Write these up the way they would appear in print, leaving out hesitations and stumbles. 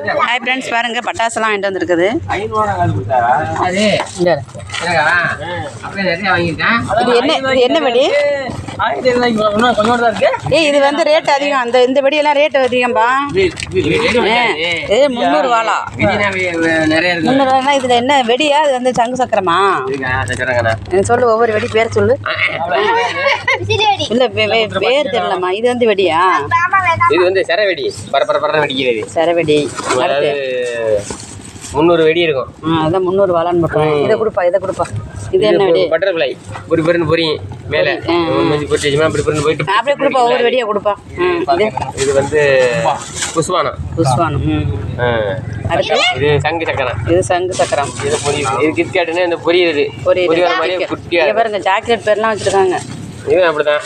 Hi friends, பாருங்க பட்டாசுலாம் வாங்கிட்டு வந்துருக்குது. என்ன வெடி? இது வந்து ரேட் அதிகம். இந்த வெடியெல்லாம் ரேட் அதிகம்பா. 300 வாழா. 300 இதுல என்ன வெடியா? இது வந்து சங்கு சக்கரமா? சொல்லு, ஒவ்வொரு வெடி பேர் சொல்லு. இல்ல பேர் தெரியலம்மா. இது வந்து வெடியா? இது வந்து சரவெடி. பரபரன்னு வெடிக்கிறது சரவெடி. 300 வெடி இருக்கும். அதான் 300 வாழான்னு போட்டோம். இதை கொடுப்பா. இது என்ன வெடி? பட்டர்ஃப்ளை. பொரின்னு பொரியும் மேலே போயிட்டு அப்படியே கொடுப்பா. ஒவ்வொரு வெடியா கொடுப்பா. இது வந்து புஷ்வானம். அடுத்து இது சங்கு சக்கரம். இது சங்கு சக்கரம். இது கிட்கேட்டுன்னு இந்த பொரியுது குட்டியா பாருங்க. சாக்லேட் பேர்லாம் வச்சிருக்காங்க. இது அப்படிதான்.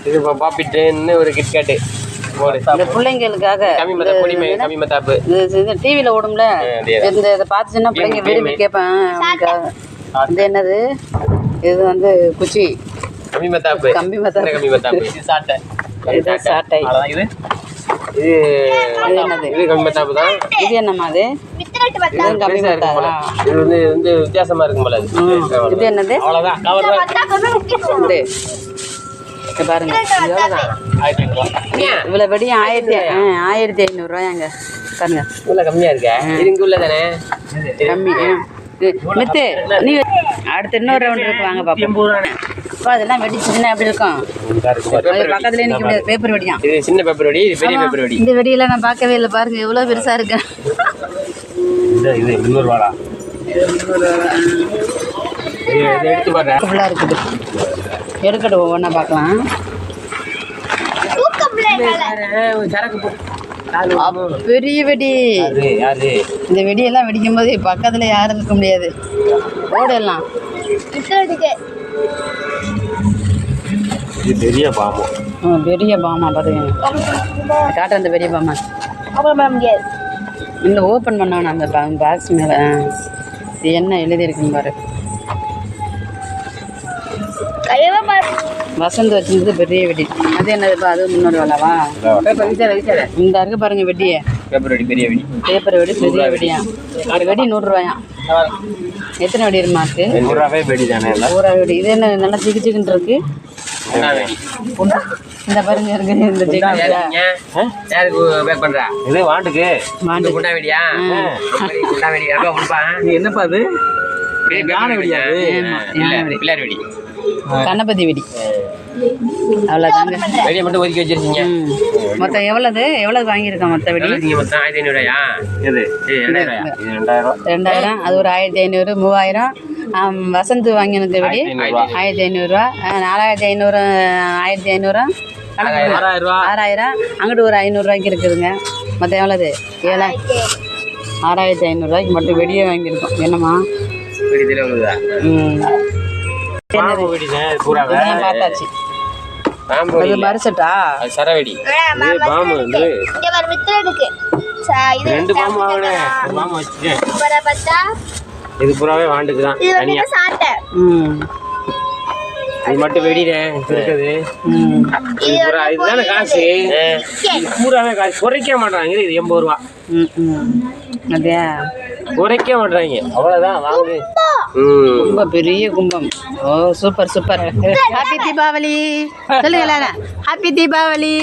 இது பாப்பிட்டுன்னு ஒரு கிட்கேட்டு. இந்த பிள்ளைங்களுக்காக கம்மிமத்தாப்பு டிவியில ஓடும்ல. இதை பார்த்துச்சுன்னா பிள்ளைங்க விரும்பி கேட்பேன். இது என்னது? இது வந்து குச்சி. கம்மிமத்தாப்பு. சாட்டை. இது என்னது? இது கம்மிமத்தாப்பு தான். இது என்னம்மா? அது கம்மிமத்தாப்பா? இது வந்து வித்தியாசமா இருக்கும் போல. இது என்னது? அவ்வளவுதான். பாருங்க, இவ்வளவு வெடி 1500 ரூபாயாங்க. பாருங்க, கம்மியா இருக்க. இதுக்குள்ள தானே கம்மி. மித்து நீ அடுத்து இன்னொரு ரவுண்ட் இருக்கு, வாங்க பாப்போம். அதெல்லாம் வெடிச்சுன்னா எப்படி இருக்கும்? பக்கத்துல நிக்க முடியாது. பேப்பர் வெடியா? இது சின்ன பேப்பர் வெடி, இது பெரிய பேப்பர் வெடி. இந்த வெடியெல்லாம் நான் பார்க்கவே இல்லை. பாருங்க எவ்வளவு பெருசா இருக்கு. இது 300 வாடா. எடுத்து பாருங்க. ஃபுல்லா இருக்குது. எடுக்கட்டும், ஒவ்வொன்றா பார்க்கலாம். பெரிய வெடி. இந்த வெடியெல்லாம் வெடிக்கும் போது பக்கத்துல யாரும் இருக்க முடியாது. ஓடலாம். பெரிய பாம்பு. பெரிய பாமா பாருங்க. காட்ட அந்த பெரிய பாமா. இந்த ஓப்பன் பண்ணவன அந்த பாக்ஸ் மேல இது என்ன எழுதியிருக்குன்னு பாரு. வசந்த் வச்சிருந்தது பெரிய வெடி. அது என்னதுப்பா? அது 300 வாழாவா? இந்த இருக்கு பாருங்க வெடியே. பேப்பர் வெடி, பெரிய வெடி. பேப்பர் வெடி, பெரிய வெடியா? ஒரு வெடி 100 ரூபாயா? எத்தனை வெடி இருமாக்கு? 100 ரூபாய் வெடி தானே. 100 வெடி. இது என்ன நல்லா சிக்கிச்சிக்கின்னு இருக்கு? இந்த பாருங்க இருக்கு. இந்த இது வாண்டுக்கு குண்டா வெடியா? குண்டா வெடி என்னப்பா? அது பிள்ளையார் வெடி, கணபதி வெடி. அவ்வளோதாங்க. வெடியை மட்டும் ஒதுக்கி வச்சிருக்கீங்க. மொத்தம் எவ்வளவு வாங்கியிருக்கோம்? மொத்த வெடி மொத்தம் 1500. இது 2000. அது ஒரு 1500, 3000. வசந்த் வாங்கினது வெடி 1500 ரூபா. 4500, 1500, 6000. அங்கிட்டு ஒரு 500 ரூபாய்க்கு இருக்குதுங்க. மொத்தம் எவ்வளவு? 6500 ரூபாய்க்கு மட்டும் வெடியே வாங்கியிருக்கோம். என்னம்மா? பார்த்தாச்சு. மறுசட்டா சரவெடி. ரெண்டு பாம்பு வாங்கினேன். இது பூராவே வாண்டுக்குதான். இது மட்டும் வெடினேன் இருக்குது. இதுதானே காசு. பூராவே காசு குறைக்க மாட்டாங்க. இது 80 ரூபா. அப்படியா? குறைக்க மாட்டாங்க. அவ்வளவுதான் வாங்கு. ரொம்ப பெரிய கும்பம். ஓ சூப்பர். ஹாப்பி தீபாவளி சொல்லுங்க. ஹாப்பி தீபாவளி.